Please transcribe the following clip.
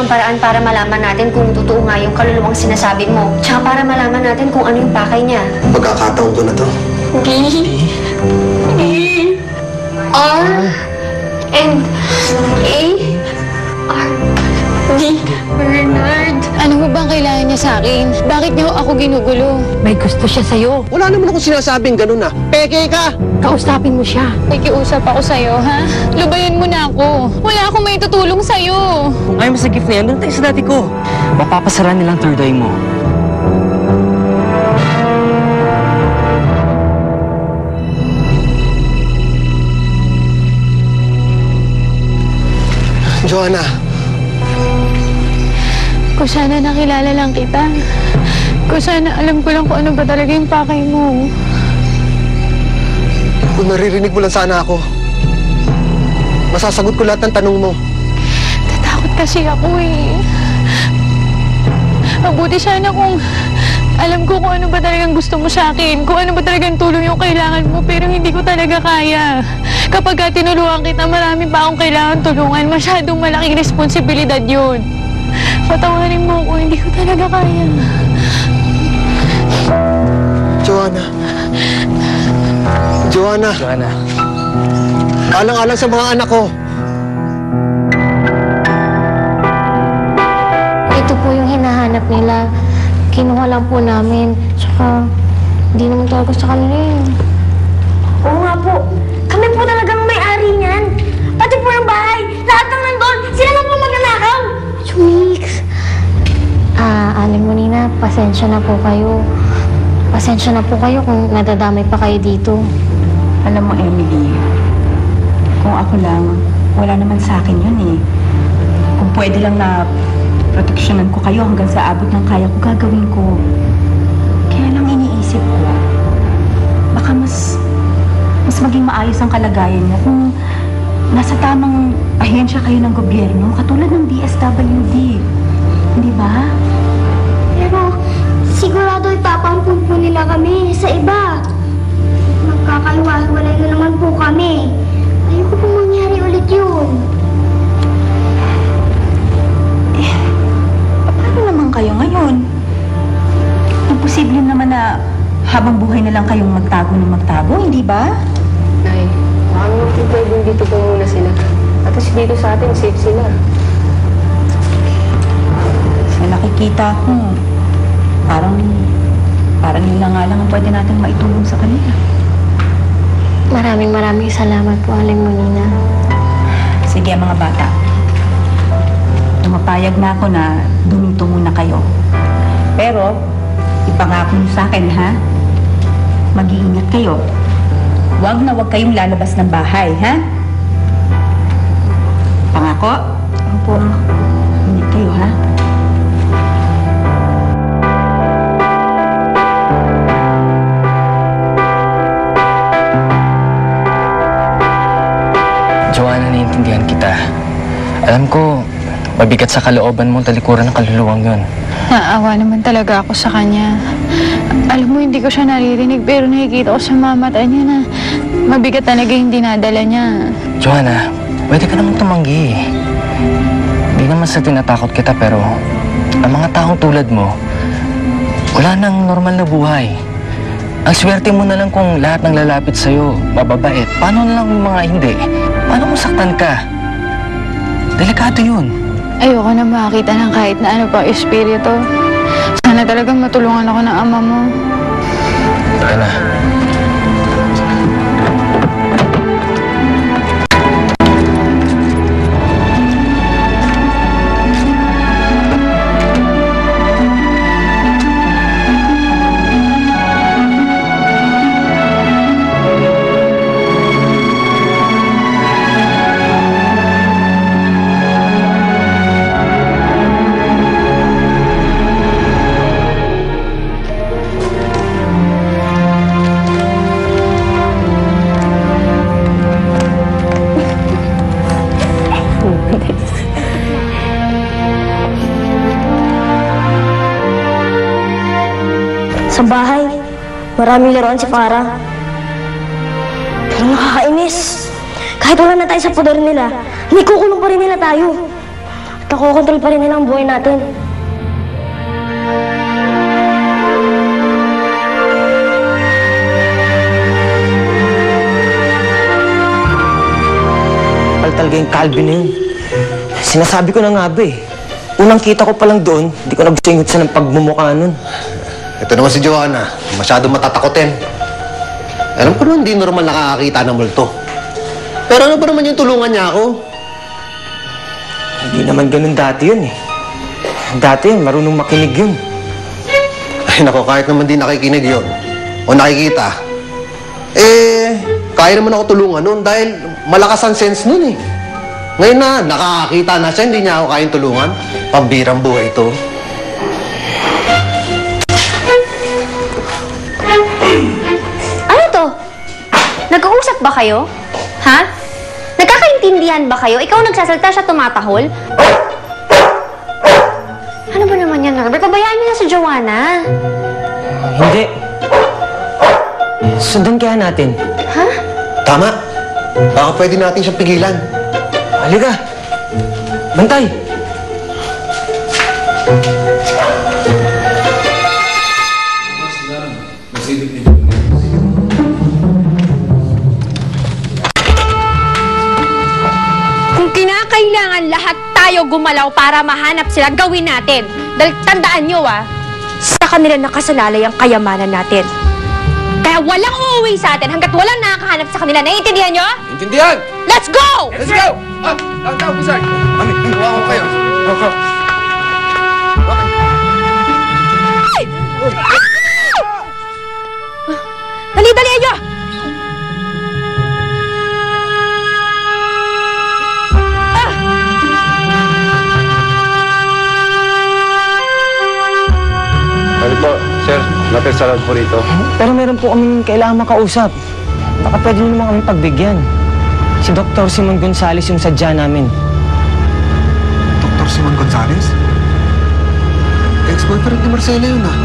ang paraan para malaman natin kung totoo nga yung kaluluwang sinasabi mo. Tsaka para malaman natin kung ano yung pakay niya. Pagkakataon ko na to. D. R. And A. R. D. Bernard. Ano mo bang kailangan niya sa akin? Bakit niyo ako ginugulo? May gusto siya sa'yo. Wala naman akong sinasabing ganun na. Peke ka! Kausapin mo siya. Nakikiusap ako sa'yo, ha? Lubayan mo na ako. Wala akong may tutulong sa'yo. Kung ayaw mo sa gift na yan, doon tayo sa dati ko. Mapapasara nilang third eye mo. Joanna, Kung sana nakilala lang kita. Kung sana alam ko lang kung ano ba talaga yung pakay mo. kung naririnig mo lang sana ako, masasagot ko lahat ng tanong mo. Tatakot kasi ako eh. Mabuti sana kung alam ko kung ano ba talagang gusto mo sa akin, kung ano ba talagang tulong yung kailangan mo, pero hindi ko talaga kaya. Kapag tinulungan kita, marami pa akong kailangan tulungan. Masyadong malaking responsibilidad yun. Patawarin mo ako, hindi ko talaga kaya. Joanna. Joanna. Joanna. Alang-alang sa mga anak ko. Ito po yung hinahanap nila. Kinuha lang po namin. Tsaka, hindi naman talaga sa kanila eh. Oo nga po. Kami po talagang may-ari niyan. Pati po yung bahay. Lahat ng nandun. Sila lang po magnanakaw. Chumix! Aling mo, Nina, pasensya na po kayo. Pasensya na po kayo kung nadadamay pa kayo dito. Alam mo, Emily, kung ako lang, wala naman sa akin yun eh. Kung pwede lang na proteksyonan ko kayo hanggang sa abot ng kaya ko, gagawin ko. Kaya lang iniisip ko, baka mas maging maayos ang kalagayan niya kung nasa tamang ahensya kayo ng gobyerno, katulad ng DSWD. Hindi ba? Pero sigurado ipapampun po nila kami sa iba. Magkakaiwa-hiwalay na naman po kami. Ayoko po mangyari ulit yun. Paano naman kayo ngayon? Imposible naman na habang buhay na lang kayong magtago ng magtago, hindi ba? Nay, baka naman po pwedeng dito po muna sila. At least dito sa atin, safe sila. Sa nakikita ko, parang yun lang nga lang ang pwede natin maitulong sa kanila. Maraming salamat po, Aling mo, Nina. Sige, mga bata. Tumapayag na ako na dumito muna kayo. Pero, ipangako niyo sa akin, ha? Mag-iingat kayo. Huwag na huwag kayong lalabas ng bahay, ha? Pangako? Opo. Ingat kayo, ha? Joanna, naiintindihan kita. Alam ko, mabigat sa kalooban mo talikuran ng kaluluwang yun. Naawa naman talaga ako sa kanya. Alam mo, hindi ko siya naririnig, pero nakikita ko sa mga mata niya na mabigat talaga yung dinadala niya. Joanna, pwede ka namang tumanggi. Hindi naman sa tinatakot kita, pero ang mga taong tulad mo, wala nang normal na buhay. Ang swerte mo na lang kung lahat ng lalapit sa'yo, mababait. Paano na lang yung mga hindi? Paano kung saktan ka? Delikado yun. Ayoko na makakita ng kahit na ano pa espiritu. Sana talagang matulungan ako ng ama mo. Joanna. Sa bahay, maraming laruan si Farah. Pero nakakainis. Kahit wala na tayo sa poder nila, nikukulong pa rin nila tayo. Nakokontrol pa rin nila ang buhay natin. Talaga yung Calvin na yun. Sinasabi ko na nga ba eh. Unang kita ko pa lang doon, hindi ko nagusingot sa ng pagmumukha nun. Ito naman si Joanna. Masyado matatakotin. Alam ko naman, hindi normal nakakakita ng multo. Pero ano ba naman yung tulungan niya ako? Hindi naman ganun dati yun eh. Dati yun, marunong makinig yun. Ay nako, kahit naman di nakikinig yon o nakikita, kaya naman ako tulungan nun dahil malakas ang sense nun eh. Ngayon na, nakakakita na siya, hindi niya ako kayang tulungan. Pambirang buhay ito. Ano to? Nag-uusap ba kayo? Ha? Nagkakaintindihan ba kayo? Ikaw nagsasalita, siya tumatahol? Ano ba naman yan, Norbert? Pabayaan niyo na si Joanna. Hindi. Sundan kaya natin. Ha? Tama. Baka pwede natin siyang pigilan. Halika. Bantay. Kung kinakailangan lahat tayo gumalaw para mahanap sila, gawin natin. Dahil tandaan nyo sa kanila nakasalalay ang kayamanan natin. Kaya walang uuwi sa atin hanggat walang nakakahanap sa kanila. Naiintindihan nyo? Intindihan! Let's go! Let's go! Down, Wizard! Mami, hawa ko kayo. Okay. Dali-dali nyo! Ano po, sir? Napagsalad po rito. Pero meron po kaming kailangan makausap. Baka pwede niyo naman kami pagbigyan. Si Dr. Simon Gonzales yung sadya namin. Dr. Simon Gonzales? Ex-boyfriend ni Marcela yun ah.